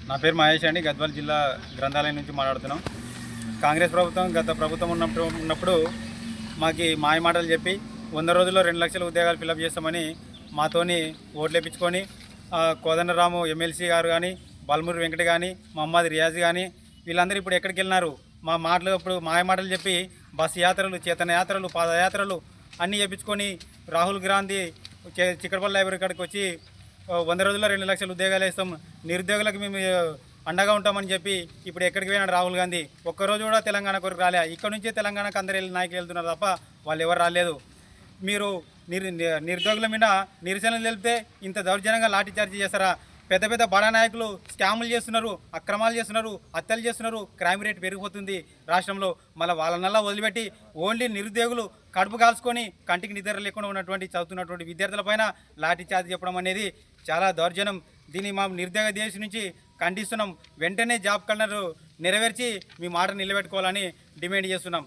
నా పేరు మహేష్ అండి. గద్వాల జిల్లా గ్రంథాలయం నుంచి మాట్లాడుతున్నాం. కాంగ్రెస్ ప్రభుత్వం గత ప్రభుత్వం ఉన్నప్పుడు మాకు మాయ మాటలు చెప్పి 100 రోజుల్లో 2 లక్షల ఉద్యోగాలు ఫిలప్ చేస్తామని మాతోని ఓట్లు వేయించుకొని కోదండరాము ఎమ్మెల్సీ గారు కానీ, బల్మూరి వెంకట కానీ, మహమ్మద్ రియాజ్ కానీ వీళ్ళందరూ ఇప్పుడు ఎక్కడికి వెళ్ళినారు? మా మాటలు ఇప్పుడు మాయ మాటలు చెప్పి బస్సు యాత్రలు, చేతన యాత్రలు, పాదయాత్రలు అన్నీ చేయించుకొని రాహుల్ గాంధీ చిక్కడపల్లి లైబ్రరీ కాడికి వచ్చి 100 రోజుల్లో 2 లక్షల ఉద్యోగాలు వేస్తాం, నిరుద్యోగులకు మేము అండగా ఉంటామని చెప్పి ఇప్పుడు ఎక్కడికి పోయినాడు రాహుల్ గాంధీ? ఒక్కరోజు కూడా తెలంగాణ కొరకు రాలే. ఇక్కడ నుంచే తెలంగాణకు అందరు నాయకులు వెళ్తున్నారు తప్ప వాళ్ళు ఎవరు రాలేదు. మీరు నిరుద్యోగుల మీద నిరసనలు తెలిపితే ఇంత దౌర్జన్యంగా లాఠీచార్జీ చేస్తారా? పెద్ద పెద్ద బడా నాయకులు స్కాములు చేస్తున్నారు, అక్రమాలు చేస్తున్నారు, హత్యలు చేస్తున్నారు, క్రైమ్ రేట్ పెరిగిపోతుంది రాష్ట్రంలో. మళ్ళీ వాళ్ళనల్లా వదిలిపెట్టి ఓన్లీ నిరుద్యోగులు కడుపు కాల్చుకొని కంటికి నిద్ర లేకుండా ఉన్నటువంటి చదువుతున్నటువంటి విద్యార్థులపైన లాఠీచార్జీ చెప్పడం అనేది చాలా దౌర్జన్యం. దీన్ని మా నిరుద్యోగ దేశం నుంచి ఖండిస్తున్నాం. వెంటనే జాబ్ క్యాలెండర్ నెరవేర్చి మీ మాట నిలబెట్టుకోవాలని డిమాండ్ చేస్తున్నాం.